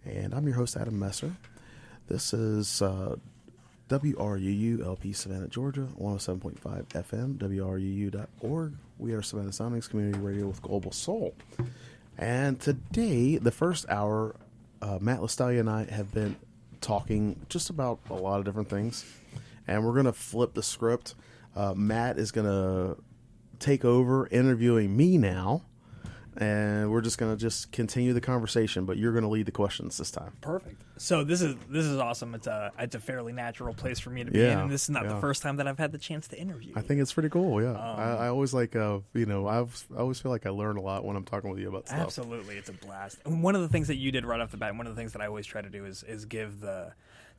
and I'm your host, Adam Messer. This is WRUU-LP Savannah, Georgia, 107.5 FM, WRUU.org. We are Savannah Soundings Community Radio with Global Soul. And today, the first hour, Matt Lostaglia and I have been talking just about a lot of different things. And we're going to flip the script. Matt is going to take over interviewing me now. And we're just going to continue the conversation, but you're going to lead the questions this time. Perfect. So this is awesome. It's a fairly natural place for me to be in, and this is not the first time that I've had the chance to interview. I think it's pretty cool. Yeah, I always like I always feel like I learn a lot when I'm talking with you about stuff. Absolutely, it's a blast. And one of the things that you did right off the bat, and one of the things that I always try to do is give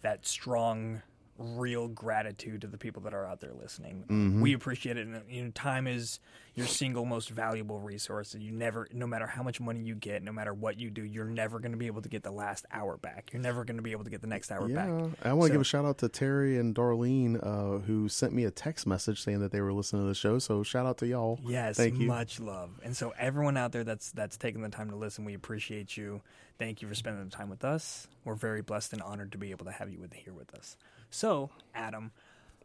that strong, real gratitude to the people that are out there listening. Mm-hmm. We appreciate it, and time is your single most valuable resource. And no matter how much money you get, no matter what you do, you're never going to be able to get the last hour back. You're never going to be able to get the next hour back. I want to give a shout out to Terry and Darlene, who sent me a text message saying that they were listening to the show. So shout out to y'all. Yes, thank you. Much love. And so everyone out there that's taking the time to listen, we appreciate you. Thank you for spending the time with us. We're very blessed and honored to be able to have you here with us. So, Adam.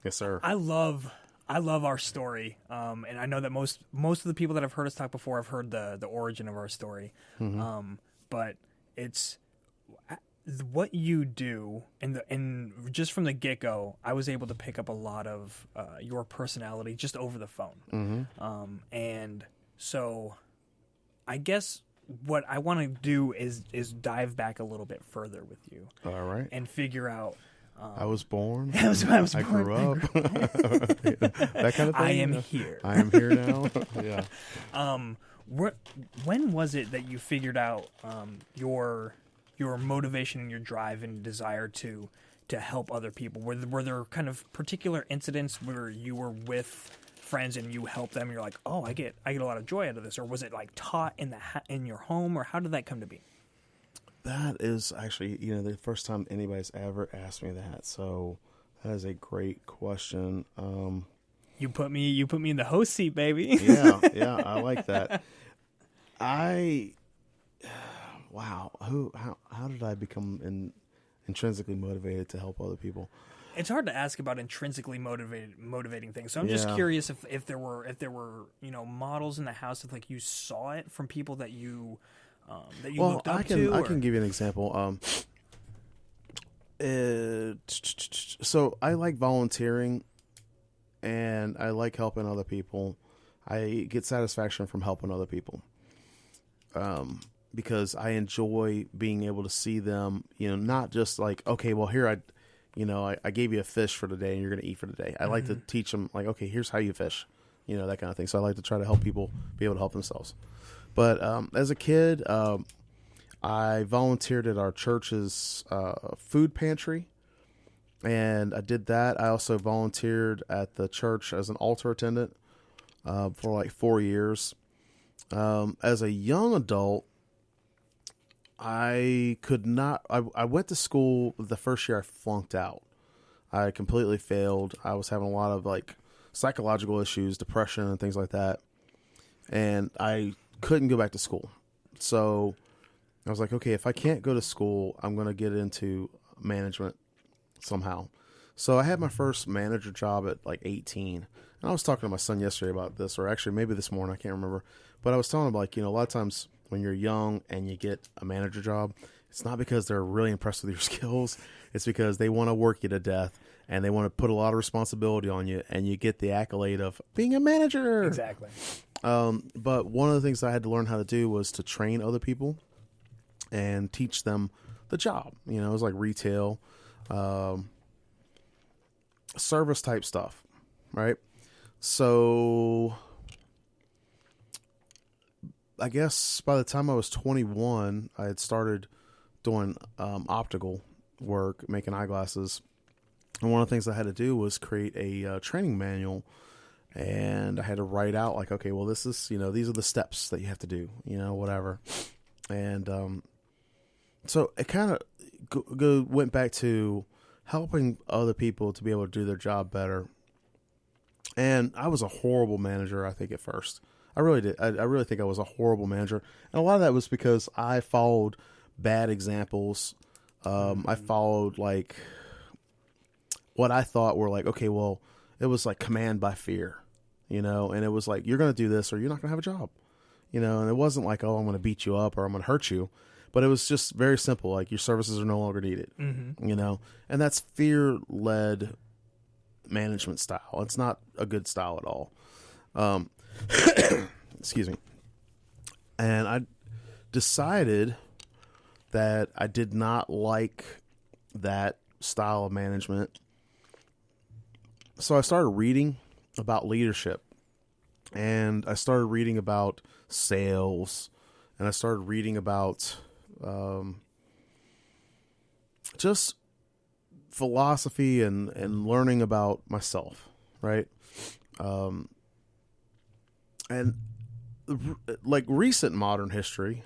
Yes, sir. I love our story, and I know that most of the people that have heard us talk before have heard the origin of our story. Mm-hmm. But it's what you do, and just from the get-go, I was able to pick up a lot of your personality just over the phone. Mm-hmm. And so, I guess what I want to do is dive back a little bit further with you. All right. And figure out. I was born. I grew up. That kind of thing. I am here. I am here now. Yeah. When was it that you figured out your motivation and your drive and desire to help other people? Were there kind of particular incidents where you were with friends and you helped them? And you're like, oh, I get a lot of joy out of this, or was it like taught in your home, or how did that come to be? That is actually, the first time anybody's ever asked me that. So that is a great question. You put me in the host seat, baby. Yeah, I like that. Wow. How did I become intrinsically motivated to help other people? It's hard to ask about intrinsically motivating things. So I'm just curious if there were models in the house, if like you saw it from people that you looked up to. I can give you an example. So I like volunteering, and I like helping other people. I get satisfaction from helping other people, because I enjoy being able to see them. Not just like, okay, well here I gave you a fish for today, and you're going to eat for today. I like to teach them, like, okay, here's how you fish, that kind of thing. So I like to try to help people be able to help themselves. But as a kid, I volunteered at our church's food pantry, and I did that. I also volunteered at the church as an altar attendant for like 4 years. As a young adult, I went to school the first year I flunked out. I completely failed. I was having a lot of like psychological issues, depression, and things like that. And I couldn't go back to school. So I was like, okay, if I can't go to school, I'm going to get into management somehow. So I had my first manager job at like 18. And I was talking to my son yesterday about this, or actually maybe this morning, I can't remember. But I was telling him, like, a lot of times when you're young and you get a manager job, it's not because they're really impressed with your skills. It's because they want to work you to death, and they want to put a lot of responsibility on you, and you get the accolade of being a manager. Exactly. But one of the things I had to learn how to do was to train other people and teach them the job. It was like retail, service type stuff, right? So I guess by the time I was 21, I had started doing optical work, making eyeglasses. And one of the things I had to do was create a training manual. And I had to write out like, okay, well, this is, these are the steps that you have to do, whatever. And so it kind of went back to helping other people to be able to do their job better. And I was a horrible manager, I think, at first. I really did. I really think I was a horrible manager. And a lot of that was because I followed bad examples. I followed like what I thought were like, okay, well, it was like command by fear, and it was like, you're going to do this or you're not going to have a job, and it wasn't like, oh, I'm going to beat you up or I'm going to hurt you, but it was just very simple. Like, your services are no longer needed, and that's fear-led management style. It's not a good style at all. Excuse me. And I decided that I did not like that style of management. So I started reading about leadership, and I started reading about sales, and I started reading about just philosophy and learning about myself, right? And like recent modern history,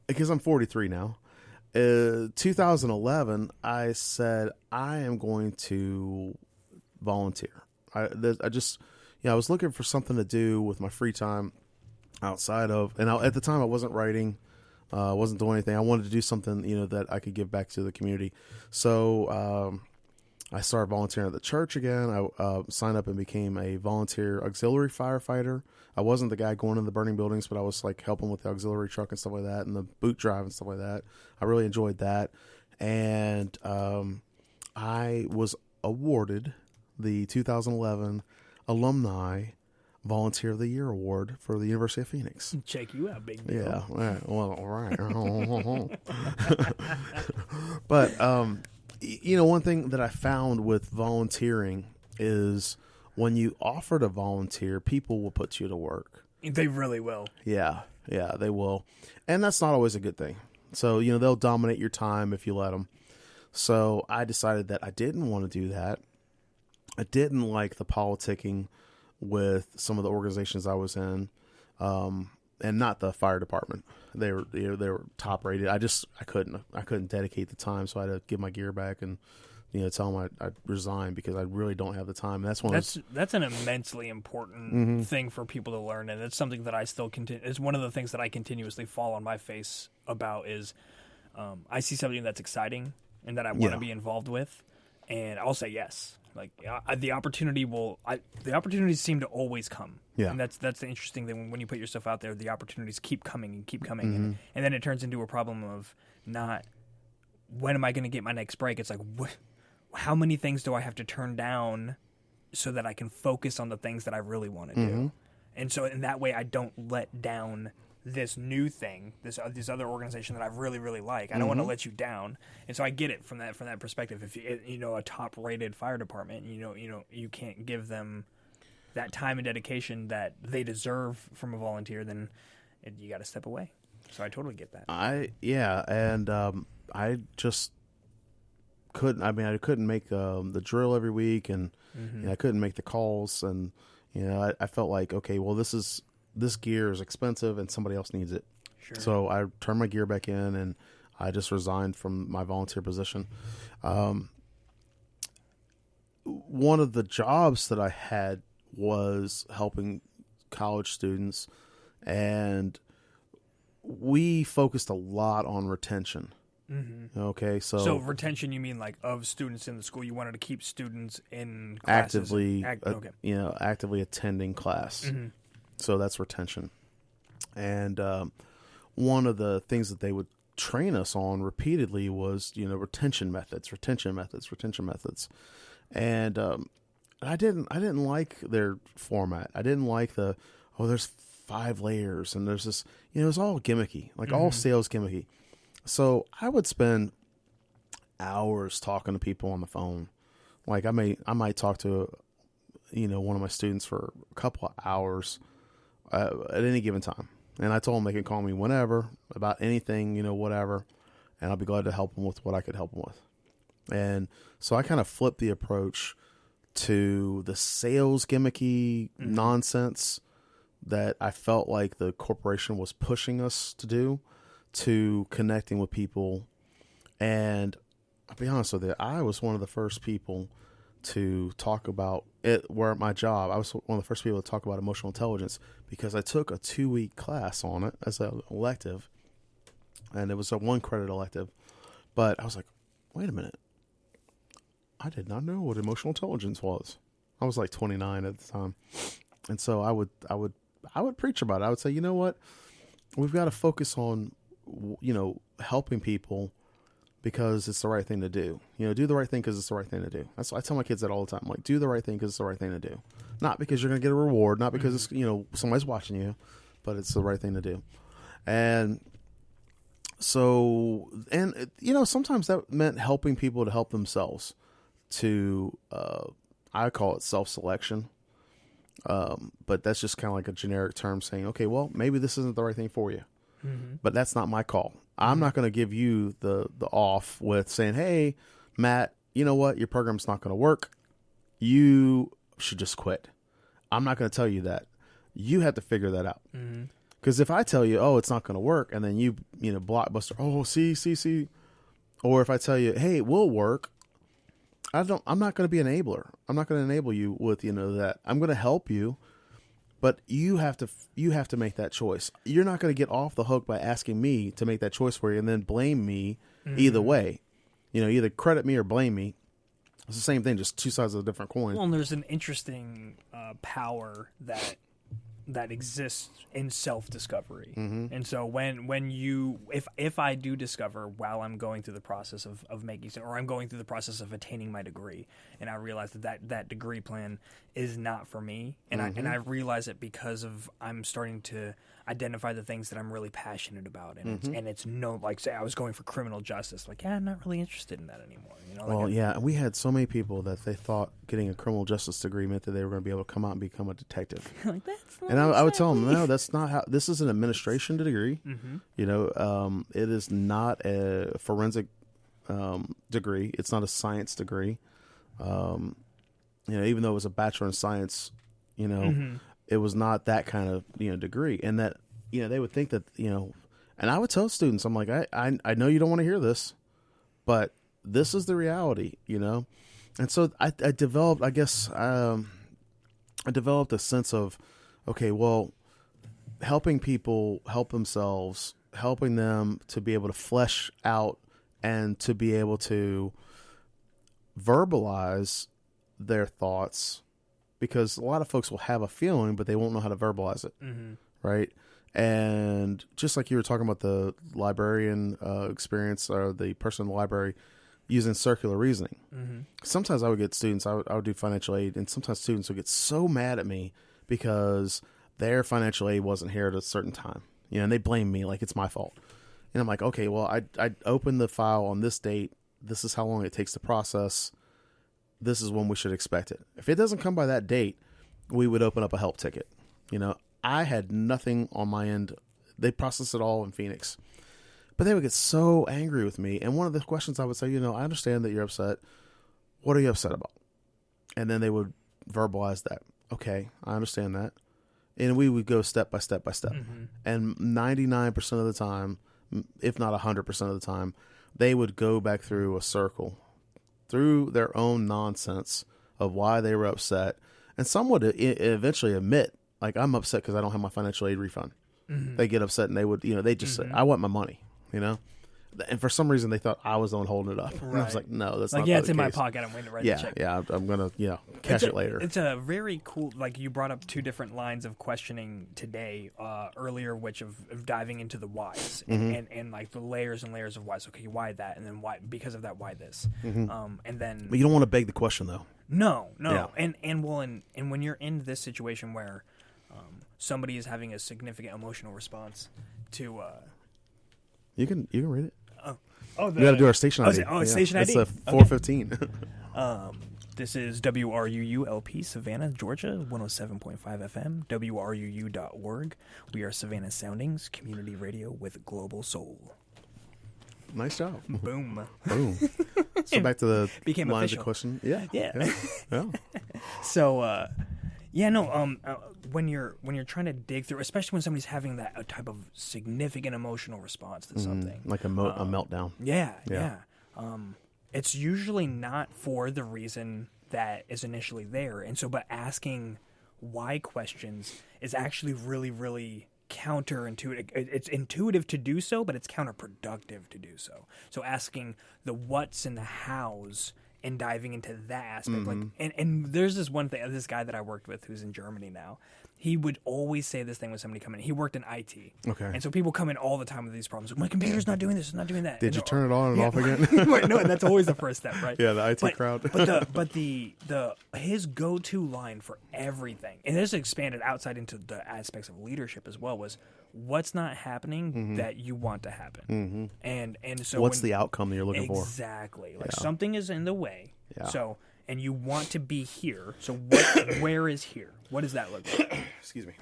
because I'm 43 now, 2011, I said, I am going to volunteer. I was looking for something to do with my free time outside of, and at the time I wasn't writing, wasn't doing anything. I wanted to do something, that I could give back to the community. So, I started volunteering at the church again. I signed up and became a volunteer auxiliary firefighter. I wasn't the guy going in the burning buildings, but I was like helping with the auxiliary truck and stuff like that, and the boot drive and stuff like that. I really enjoyed that. And I was awarded the 2011 Alumni Volunteer of the Year Award for the University of Phoenix. Check you out, big deal. Yeah, well, all right. But, one thing that I found with volunteering is when you offer to volunteer, people will put you to work. They really will. Yeah, they will. And that's not always a good thing. So, they'll dominate your time if you let them. So I decided that I didn't want to do that. I didn't like the politicking with some of the organizations I was in, and not the fire department. They were top rated. I couldn't dedicate the time, so I had to give my gear back and tell them I resigned because I really don't have the time. And that's an immensely important thing for people to learn, and it's something that I still continue. It's one of the things that I continuously fall on my face about is I see something that's exciting and that I want to be involved with, and I'll say yes. Like the opportunities seem to always come. Yeah. And that's the interesting thing. When you put yourself out there, the opportunities keep coming and keep coming. And then it turns into a problem of not, when am I going to get my next break? It's like, how many things do I have to turn down so that I can focus on the things that I really want to do? And so in that way, I don't let down this new thing, this other organization that I really, really like. I don't want to let you down. And so I get it from that perspective. If a top rated fire department, you can't give them that time and dedication that they deserve from a volunteer, then you got to step away. So I totally get that. I just couldn't. I mean, I couldn't make the drill every week, and I couldn't make the calls, and I felt like, okay, well, this gear is expensive, and somebody else needs it. Sure. So I turned my gear back in, and I just resigned from my volunteer position. One of the jobs that I had was helping college students, and we focused a lot on retention. Okay, so retention, you mean like of students in the school? You wanted to keep students in classes actively attending class. So that's retention. And one of the things that they would train us on repeatedly was retention methods. And I didn't like their format. I didn't like there's 5 layers and there's this, it was all gimmicky, like all sales gimmicky. So I would spend hours talking to people on the phone. Like I might talk to, one of my students for a couple of hours at any given time. And I told them they can call me whenever about anything, whatever. And I'll be glad to help them with what I could help them with. And so I kind of flipped the approach to the sales gimmicky nonsense that I felt like the corporation was pushing us to do, to connecting with people. And I'll be honest with you, I was one of the first people to talk about it where at my job. I was one of the first people to talk about emotional intelligence because I took a 2-week class on it as an elective. and it was a 1-credit elective. But I was like, wait a minute. I did not know what emotional intelligence was. I was like 29 at the time. And so I would preach about it. I would say, you know what? We've got to focus on, helping people because it's the right thing to do. Do the right thing because it's the right thing to do. That's I tell my kids that all the time. Like, do the right thing because it's the right thing to do. Not because you're going to get a reward, not because it's, somebody's watching you, but it's the right thing to do. And so, sometimes that meant helping people to help themselves to, I call it self-selection. But that's just kind of like a generic term saying, okay, well, maybe this isn't the right thing for you, but that's not my call. I'm not going to give you the off with saying, hey, Matt, you know what? Your program's not going to work. You should just quit. I'm not going to tell you that. You have to figure that out. Because if I tell you, oh, it's not going to work, and then you blockbuster, oh, see, or if I tell you, hey, it will work, I'm not going to be an enabler. I'm not going to enable you with, that. I'm going to help you, but you have to make that choice. You're not going to get off the hook by asking me to make that choice for you and then blame me either way. Either credit me or blame me. It's the same thing, just two sides of a different coin. Well, and there's an interesting power that exists in self-discovery. And so when you, if I do discover while I'm going through the process of making, or I'm going through the process of attaining my degree, and I realize that degree plan is not for me, and I realize it because of I'm starting to identify the things that I'm really passionate about, and it's no, like, say I was going for criminal justice, like, I'm not really interested in that anymore. We had so many people that they thought getting a criminal justice degree meant that they were going to be able to come out and become a detective. Like, that's not and I would tell them, no, that's not how. This is an administration degree. It is not a forensic degree. It's not a science degree. Even though it was a bachelor in science, it was not that kind of degree. And that they would think that and I would tell students, I'm like, I know you don't want to hear this, but this is the reality, And so I developed, I guess, I developed a sense of, okay, well, helping people help themselves, helping them to be able to flesh out and to be able to verbalize their thoughts, because a lot of folks will have a feeling, but they won't know how to verbalize it. Right. And just like you were talking about the librarian experience, or the person in the library using circular reasoning. Sometimes I would get students, I would do financial aid, and sometimes students would get so mad at me because their financial aid wasn't here at a certain time, and they blame me like it's my fault. And I'm like, okay, well, I opened the file on this date. This is how long it takes to process. This is when we should expect it. If it doesn't come by that date, we would open up a help ticket. I had nothing on my end. They processed it all in Phoenix. But they would get so angry with me. And one of the questions I would say, I understand that you're upset. What are you upset about? And then they would verbalize that. Okay, I understand that. And we would go step by step by step. And 99% of the time, if not 100% of the time, they would go back through a circle, through their own nonsense of why they were upset. And some would eventually admit, like, I'm upset because I don't have my financial aid refund. They get upset and they would, they just say, I want my money. And for some reason they thought I was the one holding it up. And I was like, no, that's not. Yeah, it's in my pocket. I'm waiting to write the check. Yeah, I'm gonna cash it later. It's a very cool. Like, you brought up two different lines of questioning today, earlier, which of diving into the whys and like the layers and layers of whys. Okay, why that, and then why because of that, why this, and then. But you don't want to beg the question though. No, Yeah. and when you're in this situation where somebody is having a significant emotional response to. You can read it. We got to do our station ID. Station ID. That's 415. This is WRUU-LP, Savannah, Georgia, 107.5 FM, WRUU.org. We are Savannah Soundings, community radio with global soul. Nice job. Boom. So back to the Became lines official. of question. Yeah. So, when you're trying to dig through, especially when somebody's having that type of significant emotional response to something, like a meltdown. Yeah. It's usually not for the reason that is initially there, and so but asking why questions is actually really, really counterintuitive. It's intuitive to do so, but it's counterproductive to do so. So asking the what's and the how's and diving into that aspect, like, and there's this guy that I worked with who's in Germany now. He would always say this thing when somebody come in. He worked in IT. Okay. And so people come in all the time with these problems. Like, my computer's not doing this, it's not doing that. Did you turn it on and off again? Right, no, and that's always the first step, right? Yeah, the IT crowd. but his go-to line for everything, and this expanded outside into the aspects of leadership as well, was what's not happening that you want to happen. And so what's the outcome that you're looking for? Exactly. Like something is in the way. Yeah. So, and you want to be here. So where is here? What does that look like? Excuse me.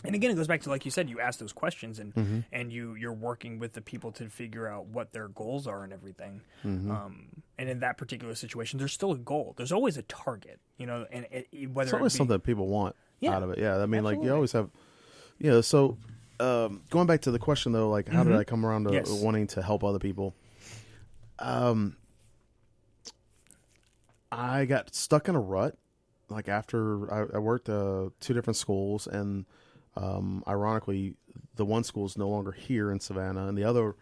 And again, it goes back to, like you said, you ask those questions, and you're working with the people to figure out what their goals are and everything. And in that particular situation, there's still a goal. There's always a target, and whether it's always something that people want out of it. Yeah, I mean, absolutely. like you always have. Yeah, so going back to the question though, like how did I come around to wanting to help other people? I got stuck in a rut. Like after I worked 2 different schools, and ironically, the one school is no longer here in Savannah, and the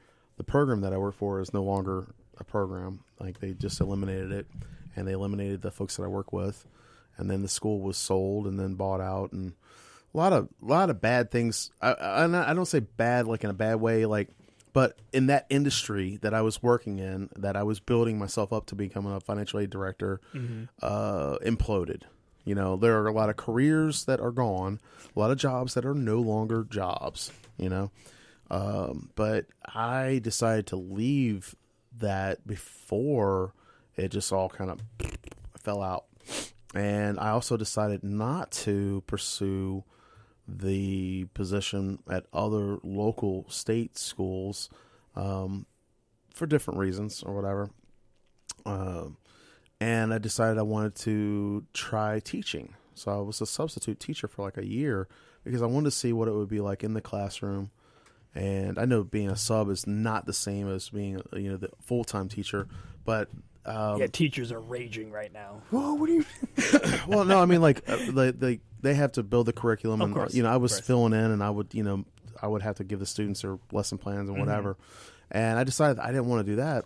program that I work for is no longer a program. Like they just eliminated it, and they eliminated the folks that I work with, and then the school was sold and then bought out, and a lot of bad things. I don't say bad like in a bad way, like, but in that industry that I was working in, that I was building myself up to becoming a financial aid director, imploded. There are a lot of careers that are gone, a lot of jobs that are no longer jobs, but I decided to leave that before it just all kind of fell out. And I also decided not to pursue the position at other local state schools for different reasons or whatever. And I decided I wanted to try teaching. So I was a substitute teacher for like a year because I wanted to see what it would be like in the classroom. And I know being a sub is not the same as being, the full-time teacher, but teachers are raging right now. Whoa, what do you? Well, no, I mean, like they have to build the curriculum, and course, I was filling in, and I would have to give the students their lesson plans and whatever. And I decided I didn't want to do that.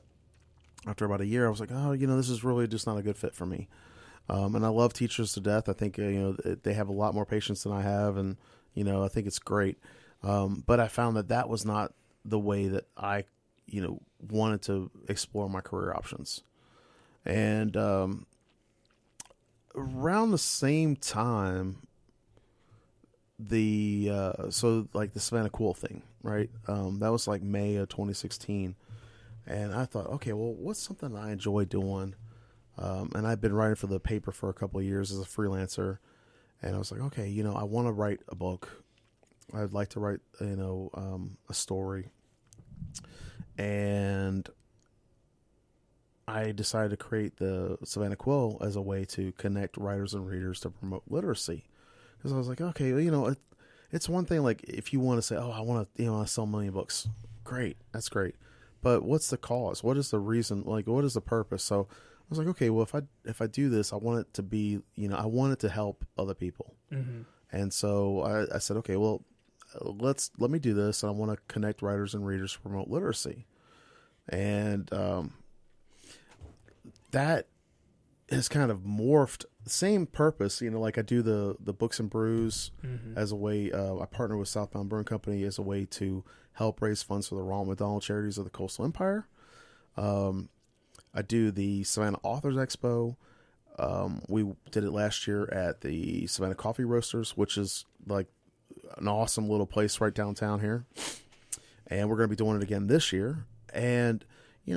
After about a year, I was like, oh, this is really just not a good fit for me. And I love teachers to death. I think they have a lot more patience than I have, and I think it's great. But I found that was not the way that I wanted to explore my career options. And around the same time, the Savannah Cool thing, right? That was like May of 2016. And I thought, okay, well, what's something I enjoy doing? And I've been writing for the paper for a couple of years as a freelancer. And I was like, okay, I want to write a book. I'd like to write, a story. And I decided to create the Savannah Quill as a way to connect writers and readers to promote literacy. Because I was like, okay, it's one thing, like, if you want to say, oh, I want to, I sell 1 million books. Great. That's great. But what's the cause? What is the reason? Like, what is the purpose? So I was like, okay, well, if I do this, I want it to be, I want it to help other people. And so I said, okay, well, let me do this. And I want to connect writers and readers to promote literacy. And that has kind of morphed. Same purpose, like I do the Books and Brews as a way. I partner with Southbound Brewing Company as a way to help raise funds for the Ronald McDonald Charities of the Coastal Empire. I do the Savannah Authors Expo. We did it last year at the Savannah Coffee Roasters, which is like an awesome little place right downtown here. And we're going to be doing it again this year. And,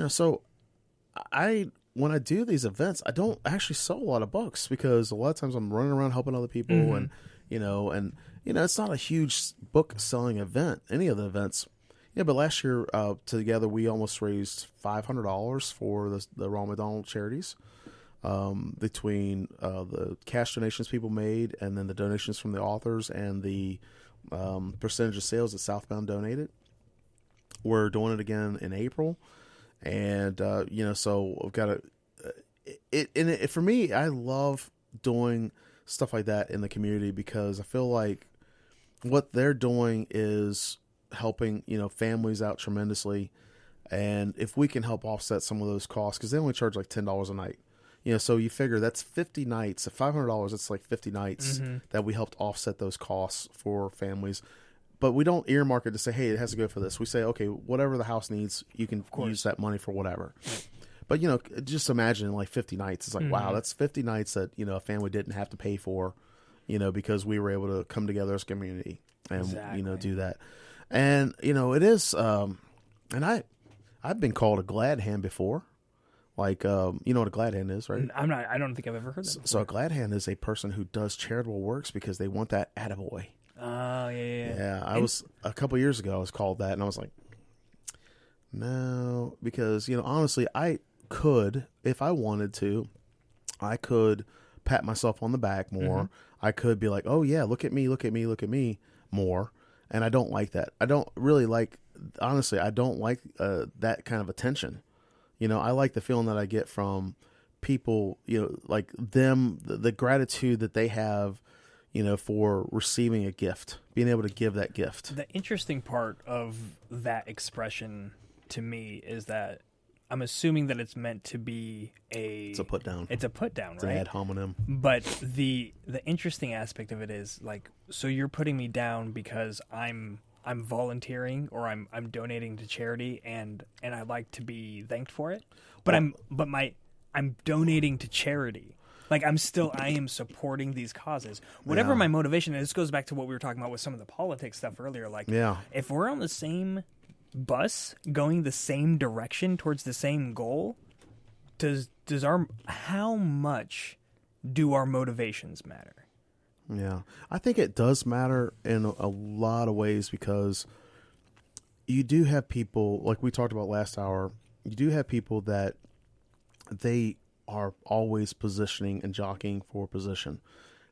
so when I do these events, I don't actually sell a lot of books because a lot of times I'm running around helping other people and it's not a huge book selling event, any of the events. Yeah, but last year together we almost raised $500 for the Ronald McDonald Charities between the cash donations people made and then the donations from the authors and the percentage of sales that Southbound donated. We're doing it again in April. And, so I've got for me, I love doing stuff like that in the community because I feel like what they're doing is helping, families out tremendously. And if we can help offset some of those costs, because they only charge like $10 a night, so you figure that's 50 nights at $500. It's like 50 nights that we helped offset those costs for families. But we don't earmark it to say, hey, it has to go for this. We say, okay, whatever the house needs, you can use that money for whatever. But, just imagine like 50 nights. It's like, wow, that's 50 nights that, a family didn't have to pay for, because we were able to come together as a community and, do that. And, it is, and I've been called a glad hand before. Like, you know what a glad hand is, right? I don't think I've ever heard that before. So a glad hand is a person who does charitable works because they want that attaboy. Oh, yeah. Yeah, I was, a couple of years ago, I was called that, and I was like, no, because, honestly, I could, if I wanted to, I could pat myself on the back more. I could be like, oh, yeah, look at me more. And I don't like that. I don't really like, honestly, I don't like that kind of attention. I like the feeling that I get from people, like them, the gratitude that they have, for receiving a gift, being able to give that gift. The interesting part of that expression to me is that I'm assuming that it's meant to be It's a put down. It's a put down, It's right? an ad hominem. But the interesting aspect of it is like, so you're putting me down because I'm volunteering or I'm donating to charity and I like to be thanked for it. But I'm donating to charity. Like I am supporting these causes. Whatever my motivation is, this goes back to what we were talking about with some of the politics stuff earlier. Like if we're on the same bus going the same direction towards the same goal, how much do our motivations matter? Yeah, I think it does matter in a lot of ways because you do have people, like we talked about last hour, you do have people that they are always positioning and jockeying for position.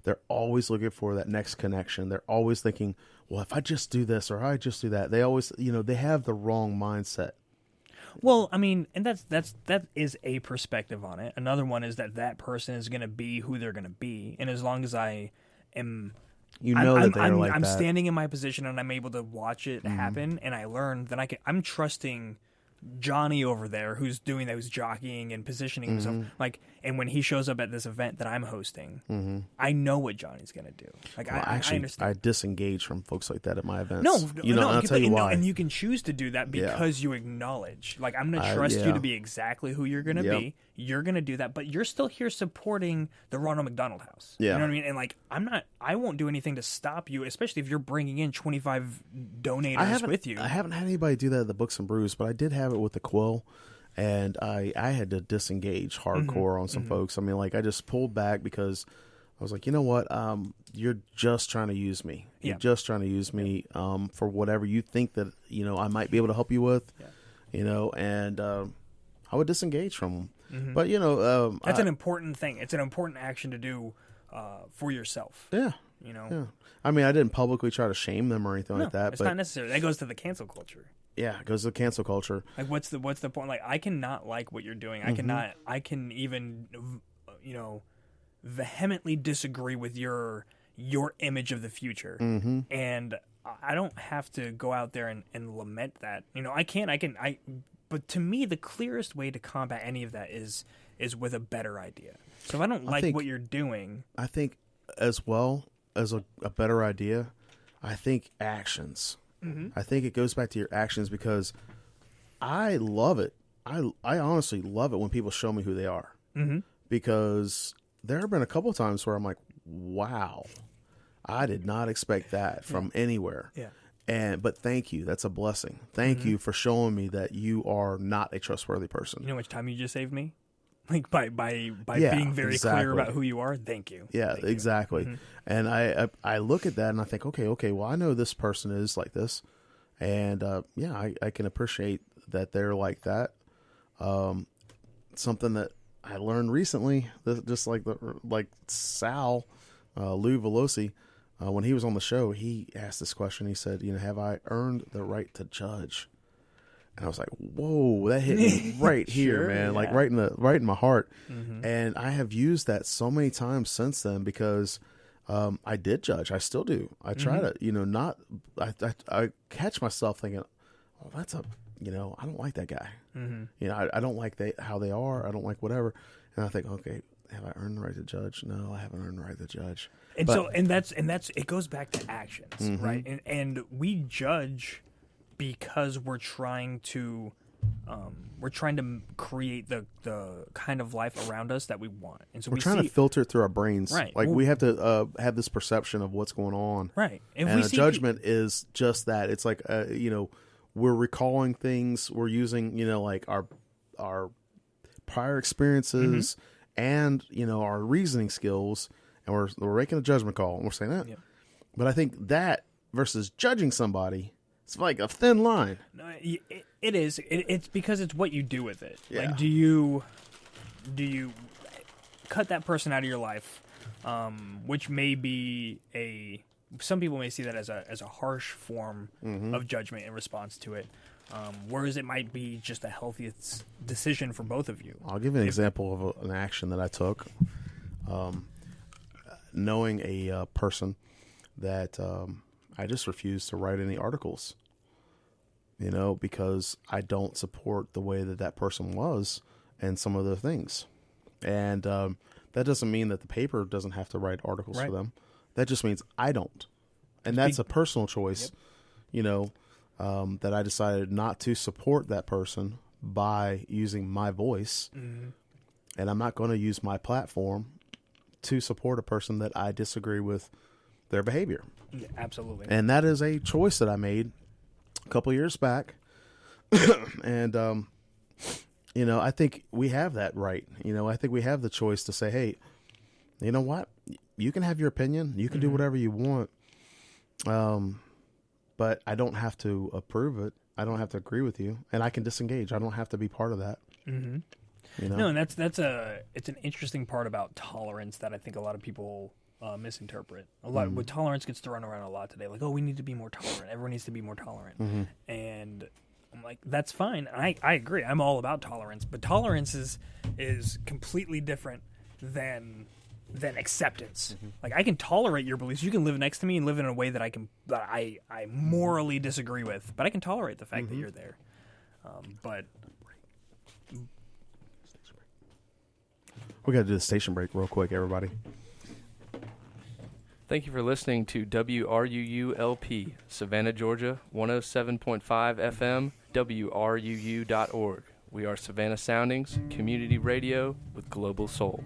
They're always looking for that next connection. They're always thinking, well, if I just do this or I just do that, they always, they have the wrong mindset. Well, I mean, and that is a perspective on it. Another one is that person is going to be who they're going to be. And as long as I am, I'm standing in my position and I'm able to watch it happen and I learn, then I'm trusting Johnny over there who's doing that, who's jockeying and positioning himself. Like, and when he shows up at this event that I'm hosting, I know what Johnny's going to do. Like, I understand. I disengage from folks like that at my events. No, I'll tell you why. And you can choose to do that because you acknowledge. Like, I'm going to trust you to be exactly who you're going to be. You're going to do that, but you're still here supporting the Ronald McDonald House. Yeah. You know what I mean? And like, I won't do anything to stop you, especially if you're bringing in 25 donators with you. I haven't had anybody do that at the Books and Brews, but I did have it with the Quill, and I had to disengage hardcore on some folks. I mean, like, I just pulled back because I was like, you know what? You're just trying to use me. You're just trying to use me for whatever you think that, I might be able to help you with, and I would disengage from them. But, that's an important thing. It's an important action to do for yourself. Yeah. Yeah. I mean, I didn't publicly try to shame them or anything like that. It's not necessary. That goes to the cancel culture. Yeah, it goes to cancel culture. Like, what's the point? Like, I cannot like what you're doing. I can even, vehemently disagree with your image of the future. And I don't have to go out there and lament that. But to me, the clearest way to combat any of that is with a better idea. So if I don't like what you're doing, I think as well as a better idea, I think actions. I think it goes back to your actions because I love it. I honestly love it when people show me who they are because there have been a couple of times where I'm like, wow, I did not expect that from anywhere. Yeah. But thank you. That's a blessing. Thank you for showing me that you are not a trustworthy person. You know how much time you just saved me? Like by being very clear about who you are. Thank you. Yeah, Thank exactly. You. And I look at that and I think, okay, well, I know this person is like this. And I can appreciate that they're like that. Something that I learned recently, just like Sal, Lou Velosi, when he was on the show, he asked this question. He said, have I earned the right to judge? And I was like, whoa, that hit me right here, man. Like right in my heart. And I have used that so many times since then because I did judge. I still do. I try to, not. I catch myself thinking, "Oh, that's a, I don't like that guy. I don't like how they are. I don't like whatever." And I think, okay, have I earned the right to judge? No, I haven't earned the right to judge. And that's it goes back to actions, right? And we judge because we're trying to create the kind of life around us that we want, and so we're trying to filter it through our brains. Right. Like we have to have this perception of what's going on. Right. And a judgment is just that. It's like we're recalling things. We're using like our prior experiences and our reasoning skills, and we're making a judgment call, and we're saying that. Yep. But I think that versus judging somebody, it's like a thin line. No, it is. It's because it's what you do with it. Yeah. Like, do you cut that person out of your life, which may be some people may see that as a harsh form of judgment in response to it, whereas it might be just the healthiest decision for both of you. I'll give you an example of an action that I took. Knowing a person that I just refused to write any articles, because I don't support the way that person was and some of the things. And that doesn't mean that the paper doesn't have to write articles for them. That just means I don't. And that's a personal choice, that I decided not to support that person by using my voice. And I'm not going to use my platform to support a person that I disagree with their behavior. Yeah, absolutely. And that is a choice that I made a couple years back. And, I think we have that right. I think we have the choice to say, hey, you know what? You can have your opinion. You can do whatever you want. But I don't have to approve it. I don't have to agree with you. And I can disengage. I don't have to be part of that. No, and it's an interesting part about tolerance that I think a lot of people misinterpret. A lot with tolerance gets thrown around a lot today. Like, oh, we need to be more tolerant. Everyone needs to be more tolerant. And I'm like, that's fine. I agree. I'm all about tolerance, but tolerance is completely different than acceptance. Like, I can tolerate your beliefs. You can live next to me and live in a way that I morally disagree with, but I can tolerate the fact that you're there. But we got to do the station break real quick, everybody. Thank you for listening to WRUU-LP, Savannah, Georgia, 107.5 FM, WRUU.org. We are Savannah Soundings, community radio with global soul.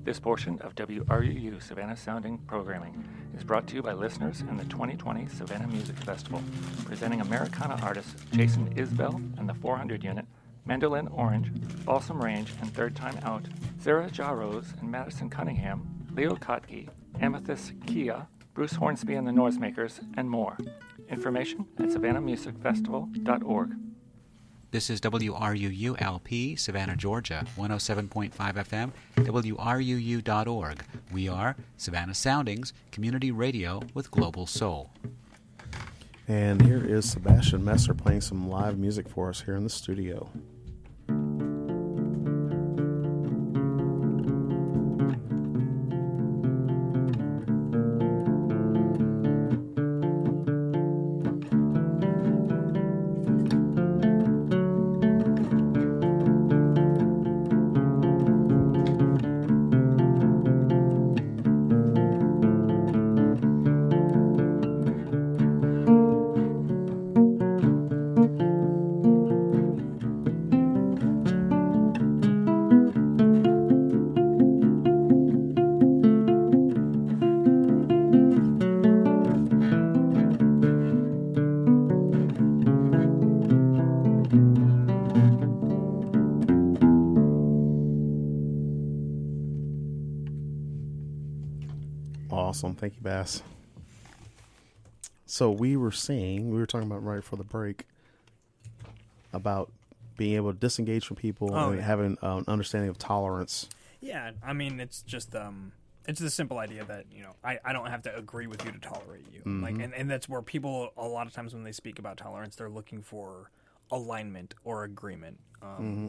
This portion of WRUU Savannah Sounding programming is brought to you by listeners in the 2020 Savannah Music Festival, presenting Americana artists Jason Isbell and the 400 Unit, Mandolin Orange, Balsam Range and Third Time Out, Sarah Jarrose and Madison Cunningham, Leo Kotke, Amethyst Kia, Bruce Hornsby and the Noisemakers, and more. Information at savannahmusicfestival.org. This is WRUU-LP, Savannah, Georgia, 107.5 FM, WRUU.org. We are Savannah Soundings, community radio with global soul. And here is Sebastian Messer playing some live music for us here in the studio. Awesome. Thank you, Bass. So we were talking about right before the break about being able to disengage from people and having an understanding of tolerance. Yeah, I mean, it's just it's the simple idea that, I don't have to agree with you to tolerate you. Like, and that's where people, a lot of times when they speak about tolerance, they're looking for alignment or agreement.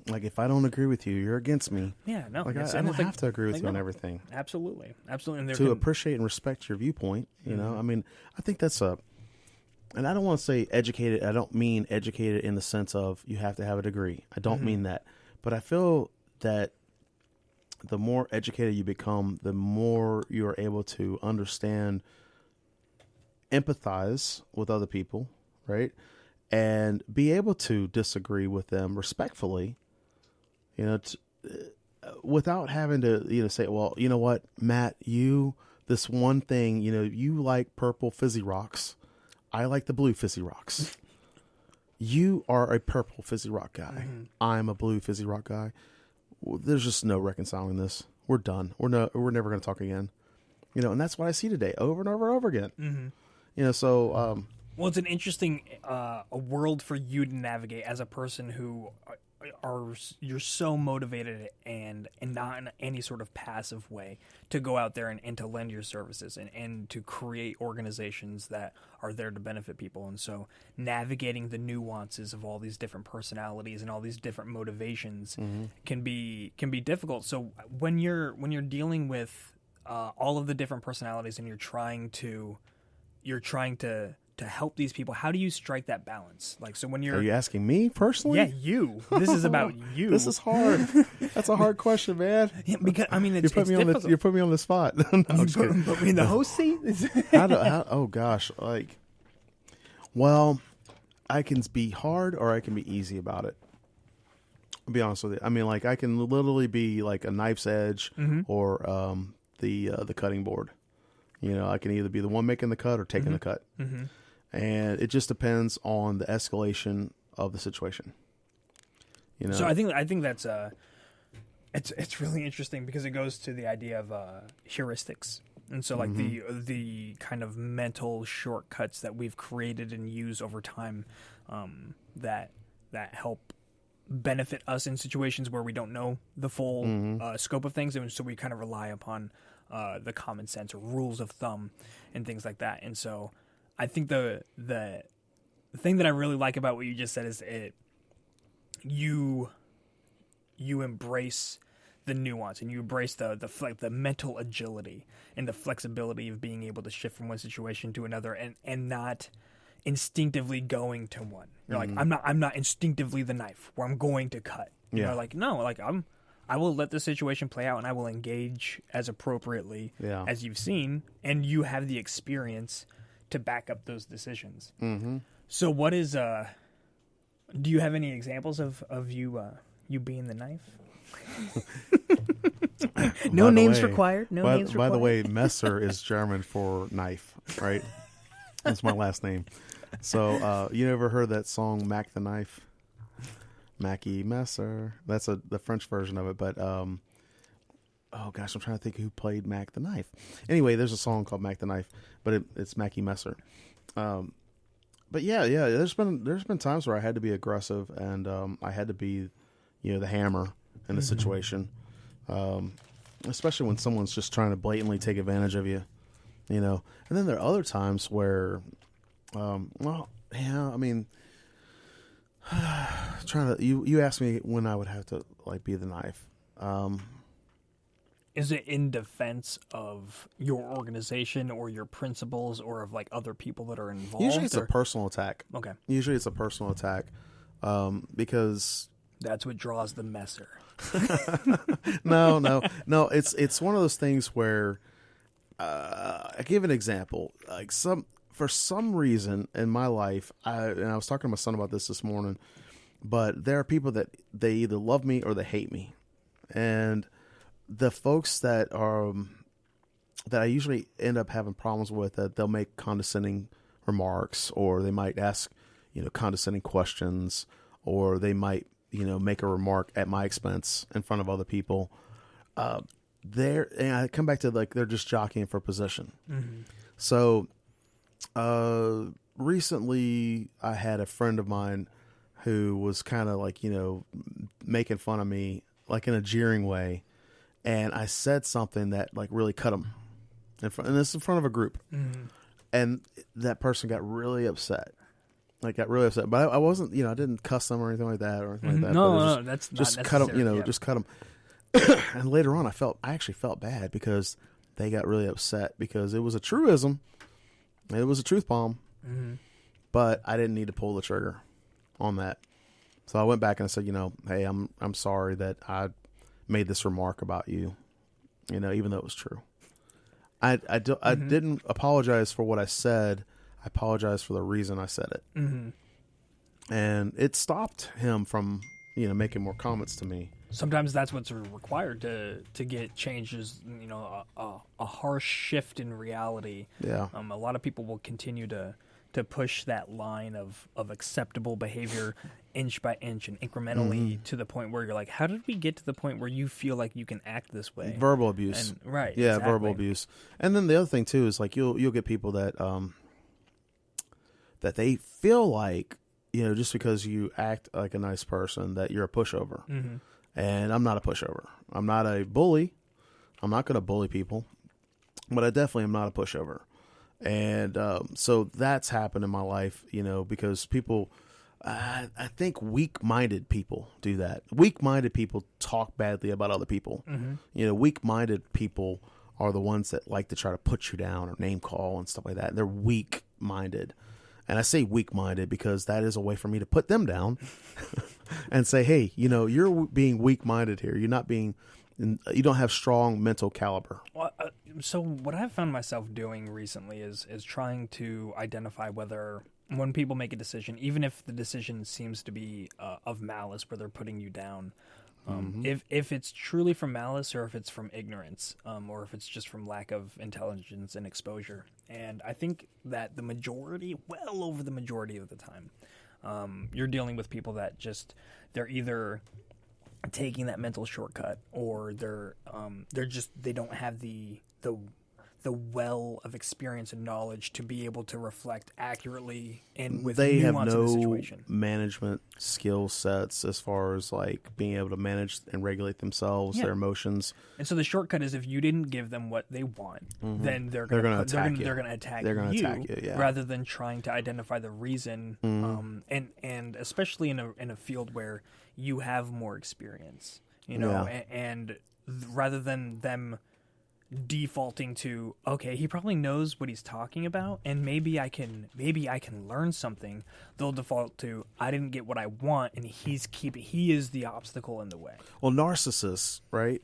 Like if I don't agree with you, you're against me. Yeah, no. Like I it's- don't it's have to agree with like, you on no. everything. Absolutely. And there To can- appreciate and respect your viewpoint, you know. I mean, I think that's and I don't want to say educated. I don't mean educated in the sense of you have to have a degree. I don't mean that. But I feel that the more educated you become, the more you're able to understand, empathize with other people, right? And be able to disagree with them respectfully, you know, without having to, you know, say, well, you know what, Matt, this one thing, you know, you like purple fizzy rocks. I like the blue fizzy rocks. You are a purple fizzy rock guy. I'm a blue fizzy rock guy. There's just no reconciling this. We're done. We're never going to talk again. You know, and that's what I see today over and over and over again. You know, so Well, it's an interesting a world for you to navigate as a person who you're so motivated and not in any sort of passive way to go out there and to lend your services and to create organizations that are there to benefit people. And so navigating the nuances of all these different personalities and all these different motivations can be difficult. So when you're dealing with all of the different personalities and you're trying to help these people, how do you strike that balance? Like, so when are you asking me personally? yeah, you. This is about you. This is hard. That's a hard question, man. Yeah, because I mean, You it's put me on difficult. you put me on the spot. No, I'm just kidding. Put me in the host seat. Oh gosh, like, well, I can be hard or I can be easy about it. I'll be honest with you. I mean, like, I can literally be like a knife's edge or the cutting board. You know, I can either be the one making the cut or taking the cut. And it just depends on the escalation of the situation. You know, So I think that's it's really interesting because it goes to the idea of heuristics, and so like the kind of mental shortcuts that we've created and use over time that help benefit us in situations where we don't know the full scope of things, and so we kind of rely upon the common sense or rules of thumb and things like that. And so I think the thing that I really like about what you just said is you embrace the nuance and you embrace the mental agility and the flexibility of being able to shift from one situation to another and not instinctively going to one. You're like, I'm not instinctively the knife where I'm going to cut. Yeah. You're like, no, like I will let the situation play out and I will engage as appropriately as you've seen, and you have the experience to back up those decisions. So what is do you have any examples of you being the knife? No names required. By the way, Messer is German for knife, right? That's my last name. So you ever heard that song Mac the Knife? Mackie Messer. That's the French version of it, but oh gosh, I'm trying to think who played Mac the Knife. Anyway, there's a song called Mac the Knife, but it's Mackie Messer. But yeah, there's been times where I had to be aggressive and I had to be, you know, the hammer in the situation. Especially when someone's just trying to blatantly take advantage of you, you know. And then there are other times where well, yeah, I mean, you asked me when I would have to like be the knife. Is it in defense of your organization or your principles or of like other people that are involved? Usually it's a personal attack. Okay. Usually it's a personal attack because That's what draws the messer. no. It's one of those things where I give an example. Like for some reason in my life, and I was talking to my son about this morning, but there are people that they either love me or they hate me, and the folks that I usually end up having problems with, that they'll make condescending remarks, or they might ask, you know, condescending questions, or they might, you know, make a remark at my expense in front of other people. And I come back to like they're just jockeying for position. So recently I had a friend of mine who was kind of like, you know, making fun of me like in a jeering way. And I said something that like really cut him and this is in front of a group. And that person got really upset. like got really upset. But I wasn't, I didn't cuss them or anything like that or anything like that. No, that's just not cut them, necessary, yeah. just cut them. And later on, I actually felt bad because they got really upset because it was a truism, it was a truth bomb, but I didn't need to pull the trigger on that. So I went back and I said, hey, I'm sorry that I made this remark about you, even though it was true. I didn't apologize for what I said. I apologized for the reason I said it. And it stopped him from, making more comments to me. Sometimes that's what's required to get changes, a harsh shift in reality. Yeah. A lot of people will continue to push that line of acceptable behavior inch by inch and incrementally to the point where you're like, how did we get to the point where you feel like you can act this way? Verbal abuse. And, right. Yeah, exactly. verbal abuse. And then the other thing too is like you'll get people that that they feel like, just because you act like a nice person that you're a pushover. And I'm not a pushover. I'm not a bully. I'm not going to bully people, but I definitely am not a pushover. And so that's happened in my life, because people, I think weak-minded people do that. Weak-minded people talk badly about other people. Weak-minded people are the ones that like to try to put you down or name call and stuff like that. They're weak-minded. And I say weak-minded because that is a way for me to put them down and say, hey, you're being weak-minded here. You're not being, you don't have strong mental caliber. Well, so what I've found myself doing recently is trying to identify whether when people make a decision, even if the decision seems to be of malice, where they're putting you down, if it's truly from malice or if it's from ignorance, or if it's just from lack of intelligence and exposure. And I think that the majority, well over the majority of the time, you're dealing with people that they're either taking that mental shortcut or they don't have the well of experience and knowledge to be able to reflect accurately and with they have nuance in the no situation. management skill sets as far as like being able to manage and regulate themselves, their emotions. And so the shortcut is if you didn't give them what they want, then they're going to attack you, rather than trying to identify the reason. And especially in a field where you have more experience, and rather than them defaulting to, okay, he probably knows what he's talking about and maybe I can learn something, they'll default to, I didn't get what I want and he is the obstacle in the way. Well, narcissists, right?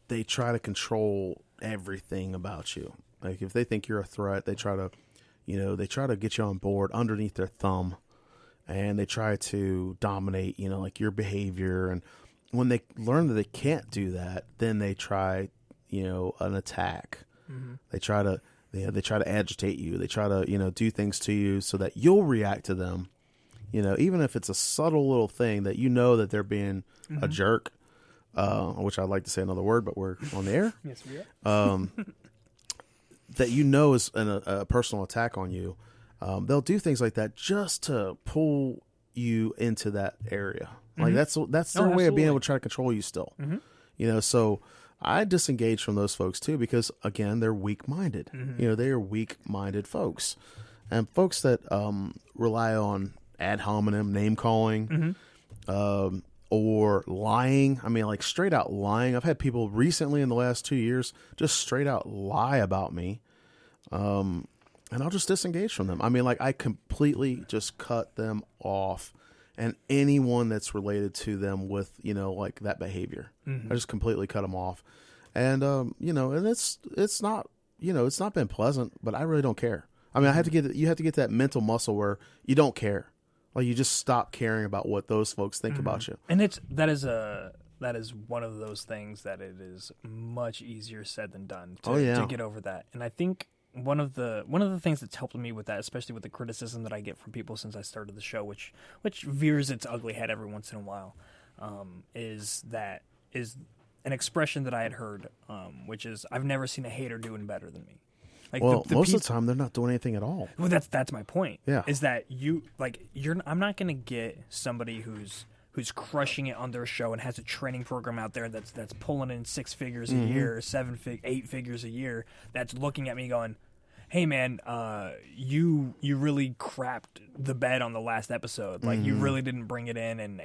They try to control everything about you. Like if they think you're a threat, they try to get you on board underneath their thumb, and they try to dominate, like your behavior. And when they learn that they can't do that, then they try an attack. They try to agitate you. They try to do things to you so that you'll react to them, even if it's a subtle little thing that that they're being a jerk, which I'd like to say another word, but we're on the air. Yes, we are. That is a personal attack on you. They'll do things like that just to pull you into that area. Like that's their way of being able to try to control you still. So I disengage from those folks too, because again, they're weak-minded. They are weak-minded folks, and folks that rely on ad hominem name calling, or lying. I mean, like straight out lying. I've had people recently in the last 2 years just straight out lie about me, and I'll just disengage from them. I mean, like I completely just cut them off. And anyone that's related to them with, like that behavior, I just completely cut them off. And, and it's not been pleasant, but I really don't care. I mean, you have to get that mental muscle where you don't care. Like you just stop caring about what those folks think about you. And that is one of those things that it is much easier said than done to get over that. And I think one of the things that's helped me with that, especially with the criticism that I get from people since I started the show, which veers its ugly head every once in a while, is an expression that I had heard, which is, I've never seen a hater doing better than me. Like most of the time they're not doing anything at all. Well, that's my point. Yeah, is that I'm not going to get somebody who's crushing it on their show and has a training program out there that's pulling in 6 figures a year, 8 figures a year, that's looking at me going, hey man, you really crapped the bed on the last episode. Like you really didn't bring it in, and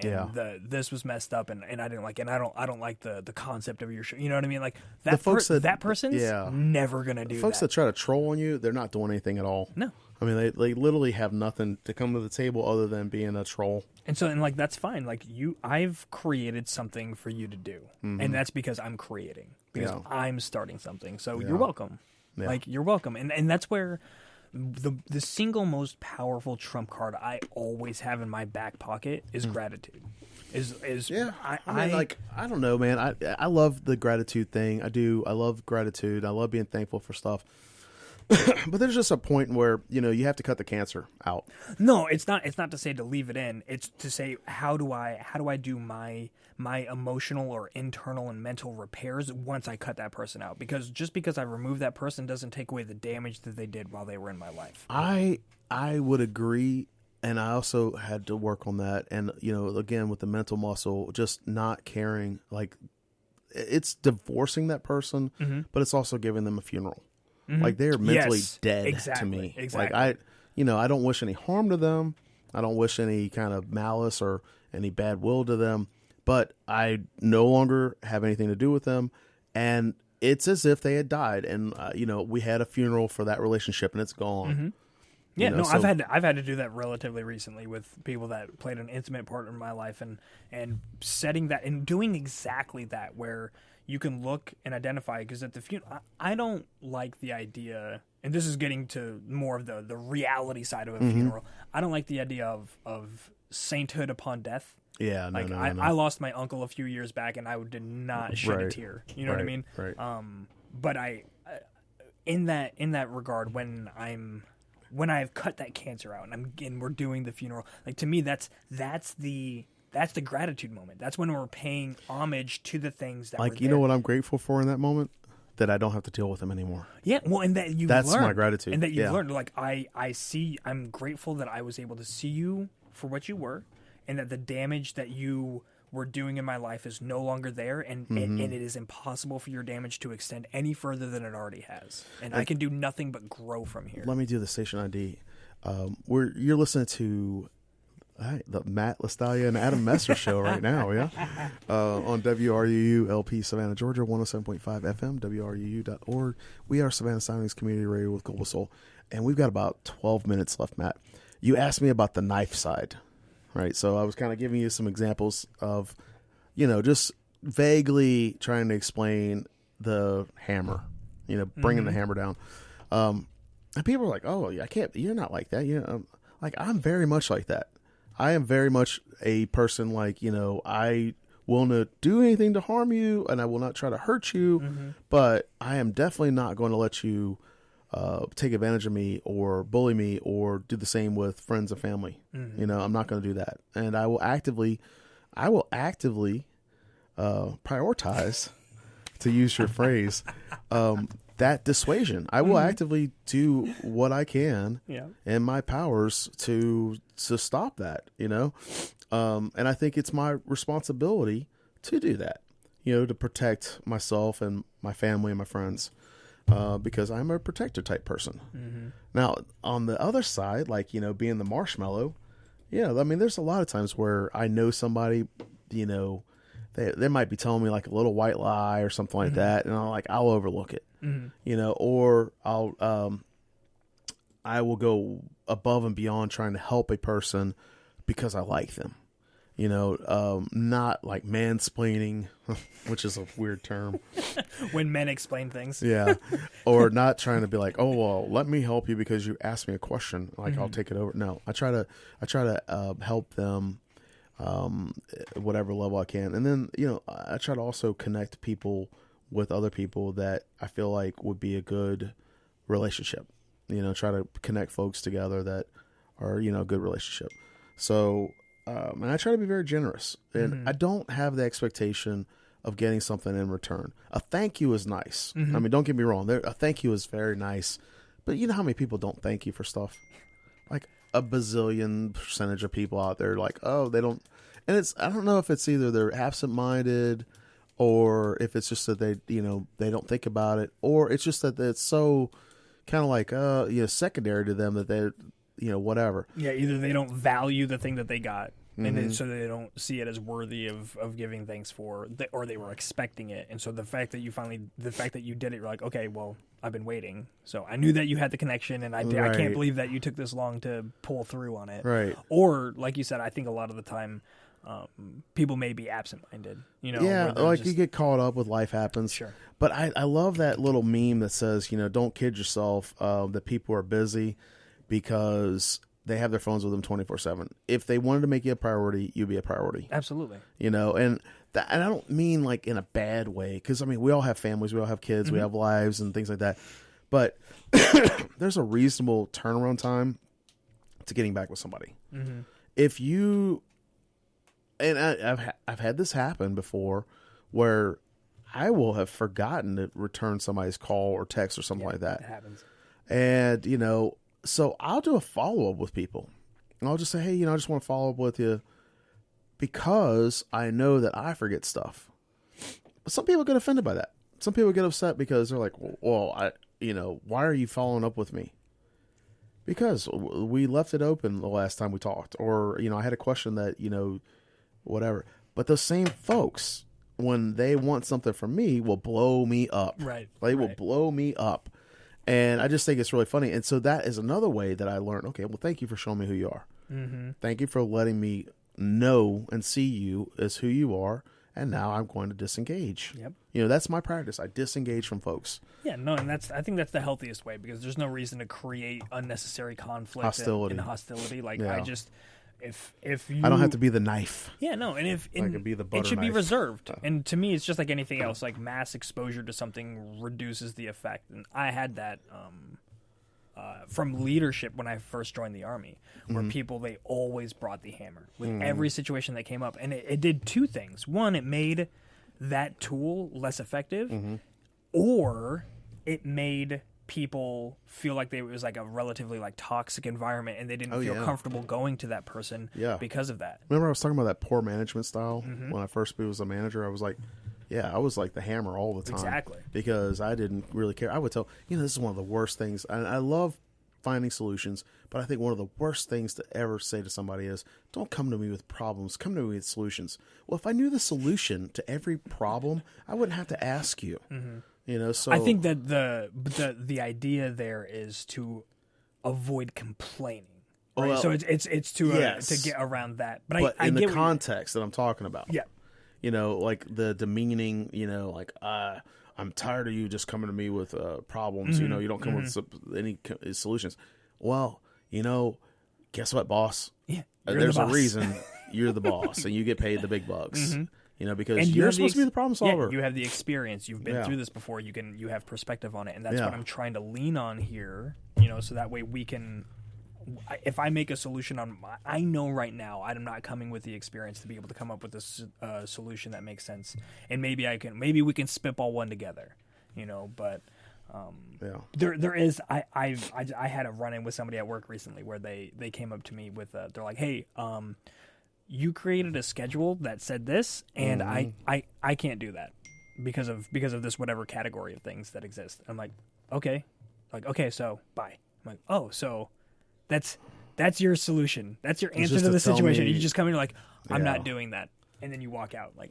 this was messed up, and I didn't like it. And I don't like the concept of your show. You know what I mean? Like that that person's never gonna do folks that. that try to troll on you, they're not doing anything at all. No. I mean, they literally have nothing to come to the table other than being a troll. And like that's fine. Like I've created something for you to do, and that's because I'm creating, because I'm starting something. So you're welcome. Yeah. Like you're welcome, and that's where the single most powerful trump card I always have in my back pocket is gratitude. I don't know, man. I love the gratitude thing. I do. I love gratitude. I love being thankful for stuff. But there's just a point where, you have to cut the cancer out. No, it's not to say to leave it in. It's to say how do I do my emotional or internal and mental repairs once I cut that person out? Because just because I remove that person doesn't take away the damage that they did while they were in my life. I would agree, and I also had to work on that. And again with the mental muscle, just not caring. Like it's divorcing that person, but it's also giving them a funeral. Like they're mentally dead to me. Exactly. Like I don't wish any harm to them. I don't wish any kind of malice or any bad will to them, but I no longer have anything to do with them. And it's as if they had died. And, we had a funeral for that relationship and it's gone. Yeah, I've had to do that relatively recently with people that played an intimate part in my life, and setting that and doing exactly that, where you can look and identify. Because at the funeral, I don't like the idea, and this is getting to more of the reality side of a funeral. I don't like the idea of sainthood upon death. Yeah, no. I lost my uncle a few years back, and I did not shed a tear. You know what I mean? Right. But in that regard, when I've cut that cancer out and we're doing the funeral, like to me that's the gratitude moment. That's when we're paying homage to the things that like, know what I'm grateful for in that moment? That I don't have to deal with them anymore. Yeah, well, and that's my gratitude. And that you've learned. Like I'm grateful that I was able to see you for what you were, and that the damage that you were doing in my life is no longer there, and it is impossible for your damage to extend any further than it already has. And I can do nothing but grow from here. Let me do the station ID. You're listening to the Matt Lostaglia and Adam Messer show right now, on WRUU LP Savannah, Georgia, 107.5 FM, WRUU.org. We are Savannah Soundings Community Radio with Global Soul, and we've got about 12 minutes left, Matt. You asked me about the knife side, right? So I was kind of giving you some examples of, just vaguely trying to explain the hammer, bringing the hammer down. And people are like, oh, I can't, you're not like that. Like I'm very much like that. I am very much a person like, I will not do anything to harm you and I will not try to hurt you, but I am definitely not going to let you take advantage of me or bully me or do the same with friends and family. I'm not going to do that. And I will actively prioritize, to use your phrase, that dissuasion. I will actively do what I can in my powers to stop that, and I think it's my responsibility to do that, to protect myself and my family and my friends, because I'm a protector type person. Now, on the other side, like, being the marshmallow, there's a lot of times where I know somebody, they might be telling me like a little white lie or something like that, and I'll overlook it, or I will go above and beyond trying to help a person because I like them, not like mansplaining, which is a weird term. When men explain things. Yeah. Or not trying to be like, oh, well, let me help you because you asked me a question. Like, I'll take it over. No, I try to help them, whatever level I can. And then, I try to also connect people with other people that I feel like would be a good relationship. Try to connect folks together that are, a good relationship. So, and I try to be very generous, and I don't have the expectation of getting something in return. A thank you is nice. I mean, don't get me wrong. A thank you is very nice, but you know how many people don't thank you for stuff? Like a bazillion percentage of people out there, like, oh, they don't. And I don't know if it's either they're absent-minded or if it's just that they don't think about it, or it's just that it's so kind of like secondary to them, that they're whatever. Yeah, either they don't value the thing that they got, and then, so they don't see it as worthy of giving thanks for, or they were expecting it, and so the fact that you did it, you're like, okay, well, I've been waiting, so I knew that you had the connection, and I can't believe that you took this long to pull through on it. Right. Or like you said, I think a lot of the time, people may be absent-minded. Yeah, like you get caught up with life happens. Sure. But I love that little meme that says, don't kid yourself that people are busy because they have their phones with them 24/7. If they wanted to make you a priority, you'd be a priority. Absolutely. And I don't mean like in a bad way, because we all have families, we all have kids, we have lives and things like that. But there's a reasonable turnaround time to getting back with somebody. Mm-hmm. If you, and I've had this happen before, where I will have forgotten to return somebody's call or text or something like that. It happens. And so I'll do a follow-up with people. And I'll just say, hey, I just want to follow up with you because I know that I forget stuff. But some people get offended by that. Some people get upset because they're like, well, why are you following up with me? Because we left it open the last time we talked. Or, I had a question that, whatever. But those same folks, when they want something from me, will blow me up. Right. They will blow me up. And I just think it's really funny. And so that is another way that I learned, okay, well, thank you for showing me who you are. Mm-hmm. Thank you for letting me know and see you as who you are. And now I'm going to disengage. Yep. That's my practice. I disengage from folks. Yeah, no, and I think that's the healthiest way, because there's no reason to create unnecessary conflict Hostility. and hostility. Like, Yeah. if you, I don't have to be the knife. Yeah, no, and if I can be the butter it should be knife. reserved. And to me, it's just like anything else. Like, mass exposure to something reduces the effect. And I had that from leadership when I first joined the Army, where people, they always brought the hammer with every situation that came up, and it did two things. One, it made that tool less effective, or it made people feel like it was like a relatively like toxic environment, and they didn't feel comfortable going to that person because of that. Remember I was talking about that poor management style when I first was a manager? I was like, I was like the hammer all the time. Exactly. Because I didn't really care. I would tell, this is one of the worst things. I love finding solutions, but I think one of the worst things to ever say to somebody is, don't come to me with problems, come to me with solutions. Well, if I knew the solution to every problem, I wouldn't have to ask you. So I think that the idea there is to avoid complaining. Right? Well, so it's to yes. To get around that. But I in get the context that I'm talking about. Yeah. Like the demeaning, like, I'm tired of you just coming to me with problems. You don't come with any solutions. Well, guess what, boss? Yeah, there's the a boss. reason you're the boss, and you get paid the big bucks. Because and you're supposed to be the problem solver. Yeah, you have the experience. You've been through this before. You have perspective on it, and that's what I'm trying to lean on here. So that way we can. If I make a solution I know right now I'm not coming with the experience to be able to come up with a solution that makes sense, and maybe we can spitball one together, But there is I had a run-in with somebody at work recently where they came up to me with they're like, hey, you created a schedule that said this, and I can't do that because of this whatever category of things that exist. I'm like, okay, so bye. I'm like, oh, so that's your solution. That's your answer to the situation. You just come in, you're like, I'm not doing that, and then you walk out. Like,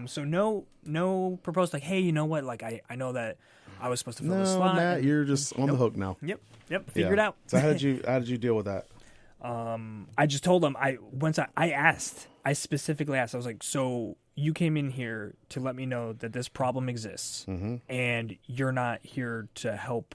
so no proposed. Like, hey, you know what? Like, I know that I was supposed to fill this slot. Matt, you're just on the hook now. Yep. Figure it out. So how did you deal with that? I just told them I specifically asked. I was like, so you came in here to let me know that this problem exists, and you're not here to help.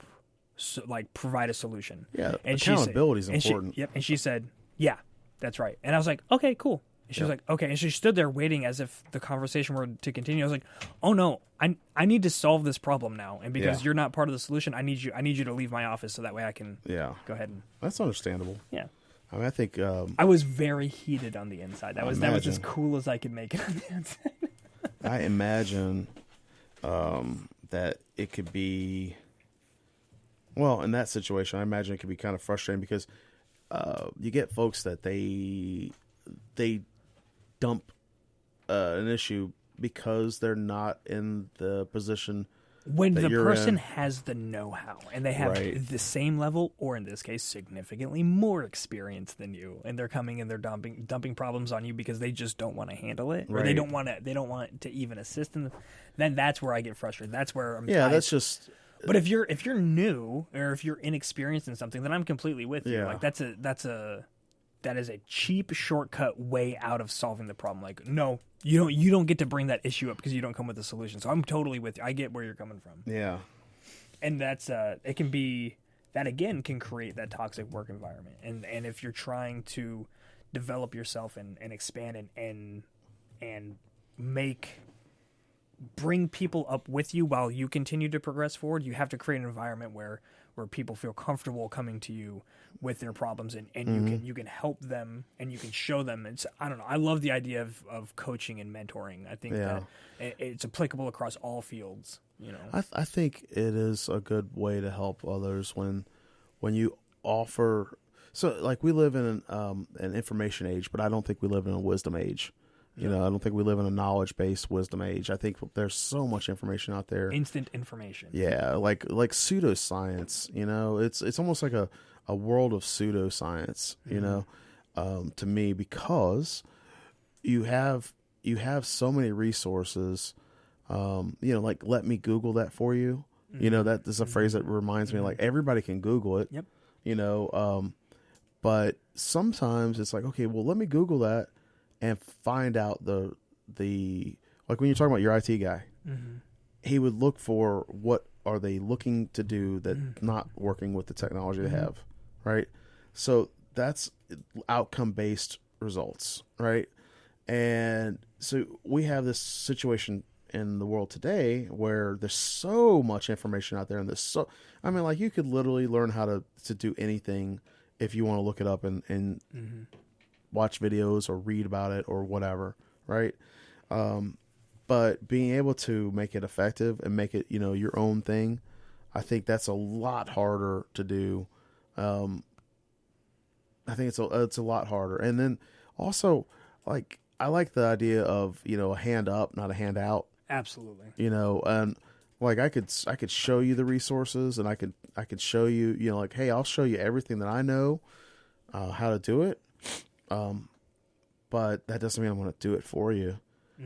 Provide a solution. Yeah, and accountability is important. And she said, yeah, that's right. And I was like, okay, cool. And she was like, okay. And she stood there waiting as if the conversation were to continue. I was like, oh no, I need to solve this problem now. And because you're not part of the solution, I need you to leave my office so that way I can go ahead and. That's understandable. Yeah. I think I was very heated on the inside. That was as cool as I could make it on the inside. I imagine that it could be. Well, in that situation, I imagine it could be kind of frustrating because you get folks that they dump an issue because they're not in the position when that the you're person in. has the know-how and they have Right. the same level, or in this case, significantly more experience than you, and they're coming and they're dumping problems on you because they just don't want to handle it, or they Right. don't want to even assist in. Then that's where I get frustrated. That's where I'm. Yeah, that's just. But if you're new or if you're inexperienced in something, then I'm completely with you. Yeah. Like that is a cheap shortcut way out of solving the problem. Like, no, you don't get to bring that issue up because you don't come with a solution. So I'm totally with you. I get where you're coming from. Yeah. And that's it can be that again can create that toxic work environment. And if you're trying to develop yourself and expand and bring people up with you while you continue to progress forward, you have to create an environment where people feel comfortable coming to you with their problems and you can help them and you can show them. I don't know. I love the idea of coaching and mentoring. I think that it's applicable across all fields. You know, I think it is a good way to help others when you offer. So, like, we live in an information age, but I don't think we live in a wisdom age. You know, I don't think we live in a knowledge-based wisdom age. I think there's so much information out there. Instant information. Yeah, like pseudoscience. You know, it's almost like a world of pseudoscience. You know, to me, because you have so many resources. You know, like, let me Google that for you. You know, that is a phrase that reminds me, like, everybody can Google it. Yep. You know, but sometimes it's like, okay, well, let me Google that and find out the like when you're talking about your IT guy, he would look for what are they looking to do that not working with the technology they have, right? So that's outcome-based results, right? And so we have this situation in the world today where there's so much information out there, and I mean, like, you could literally learn how to do anything if you want to look it up and watch videos or read about it or whatever, right? But being able to make it effective and make it, you know, your own thing, I think that's a lot harder to do. I think it's a lot harder. And then also, like, I like the idea of, you know, a hand up, not a hand out. Absolutely. You know, and like I could show you the resources, and I could show you, you know, like, hey, I'll show you everything that I know how to do it. But that doesn't mean I'm going to do it for you.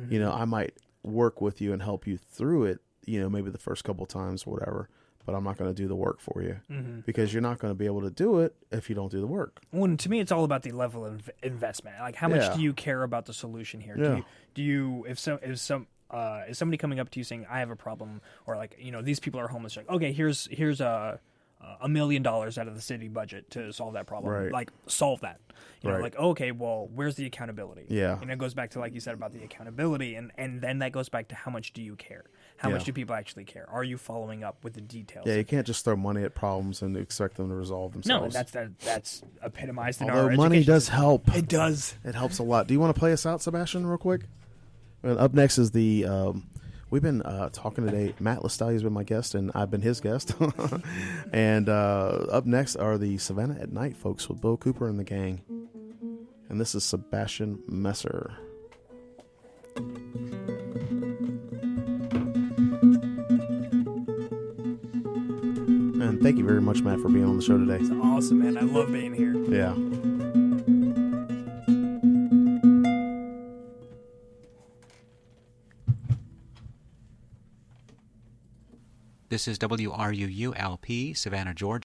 You know, I might work with you and help you through it, you know, maybe the first couple of times or whatever, but I'm not going to do the work for you because you're not going to be able to do it if you don't do the work. Well, and to me, it's all about the level of investment. Like, how much do you care about the solution here? Yeah. Do you if somebody coming up to you saying, I have a problem, or, like, you know, these people are homeless, like, okay, here's $1 million out of the city budget to solve that problem. Right. Like, solve that. You know, Right. like, okay, well, where's the accountability? Yeah. And it goes back to, like you said, about the accountability, and then that goes back to how much do you care? How much do people actually care? Are you following up with the details? Yeah, you can't just throw money at problems and expect them to resolve No, themselves. that's epitomized in Although our money education does system. help. It does. It helps a lot. Do you want to play us out, Sebastian, real quick? And up next is the we've been talking today. Matt Lostaglia has been my guest, and I've been his guest. And up next are the Savannah at Night folks with Bill Cooper and the gang. And this is Sebastian Messer. And thank you very much, Matt, for being on the show today. It's awesome, man. I love being here. Yeah. This is WRUU-LP, Savannah, Georgia.